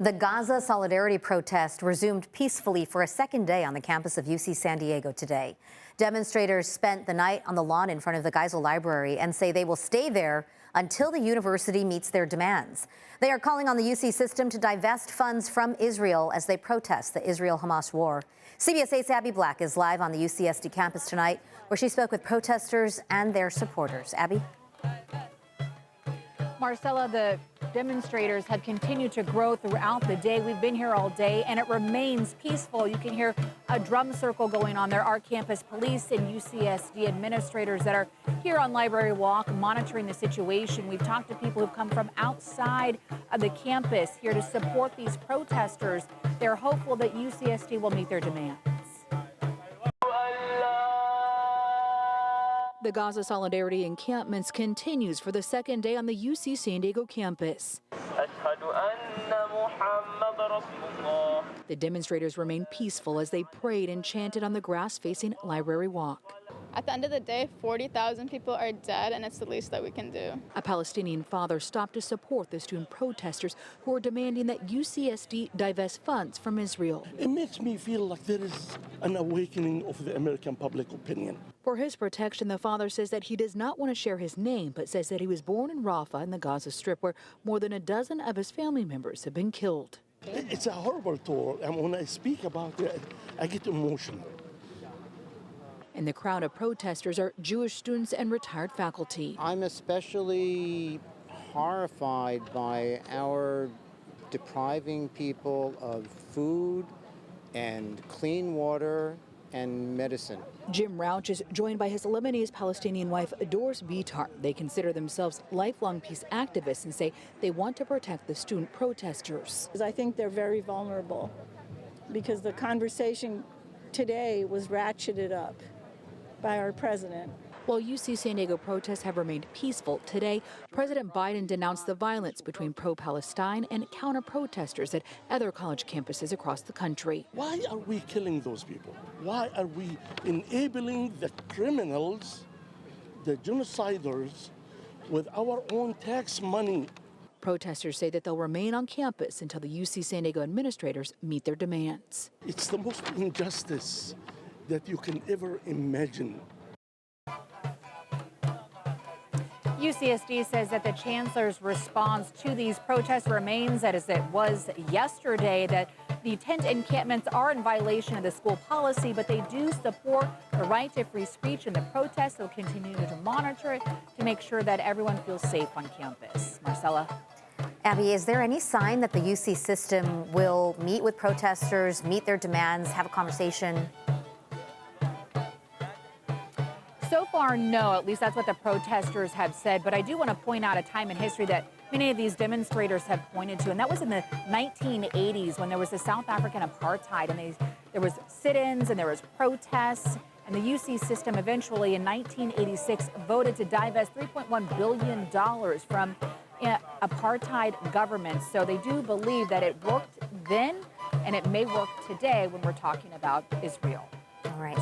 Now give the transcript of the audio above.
The Gaza solidarity protest resumed peacefully for a second day on the campus of UC San Diego today. Demonstrators spent the night on the lawn in front of the Gaza library and say they will stay there until the university meets their demands. They are calling on the UC system to divest funds from Israel as they protest the Israel-Hamas war. CBS 8's Abby Black is live on the UCSD campus tonight, where she spoke with protesters and their supporters. Abby? Marcella, the demonstrators have continued to grow throughout the day. We've been here all day, and it remains peaceful. You can hear a drum circle going on. There are campus police and UCSD administrators that are here on Library Walk monitoring the situation. We've talked to people who've come from outside of the campus here to support these protesters. They're hopeful that UCSD will meet their demands. The Gaza Solidarity encampments continues for the second day on the UC San Diego campus. The demonstrators remained peaceful as they prayed and chanted on the grass-facing Library Walk. At the end of the day, 40,000 people are dead, and it's the least that we can do. A Palestinian father stopped to support the student protesters who are demanding that UCSD divest funds from Israel. It makes me feel like there is an awakening of the American public opinion. For his protection, the father says that he does not want to share his name, but says that he was born in Rafah in the Gaza Strip, where more than a dozen of his family members have been killed. It's a horrible toll, and when I speak about it, I get emotional. In the crowd of protesters are Jewish students and retired faculty. I'm especially horrified by our depriving people of food and clean water and medicine. Jim Rauch is joined by his Lebanese-Palestinian wife, Doris Bitar. They consider themselves lifelong peace activists and say they want to protect the student protesters. I think they're very vulnerable because the conversation today was ratcheted up by our president. While UC San Diego protests have remained peaceful, today President Biden denounced the violence between pro-Palestine and counter-protesters at other college campuses across the country. Why are we killing those people? Why are we enabling the criminals, the genociders, with our own tax money? Protesters say that they'll remain on campus until the UC San Diego administrators meet their demands. It's the most injustice that you can ever imagine. UCSD says that the chancellor's response to these protests remains as it was yesterday, that the tent encampments are in violation of the school policy, but they do support the right to free speech, and the protests will continue to monitor it to make sure that everyone feels safe on campus. Marcella? Abby, is there any sign that the UC system will meet with protesters, meet their demands, have a conversation? So far, no. At least that's what the protesters have said. But I do want to point out a time in history that many of these demonstrators have pointed to, and that was in the 1980s when there was the South African apartheid, and there was sit-ins and there was protests. And the UC system eventually in 1986 voted to divest $3.1 billion from apartheid governments. So they do believe that it worked then, and it may work today when we're talking about Israel. All right.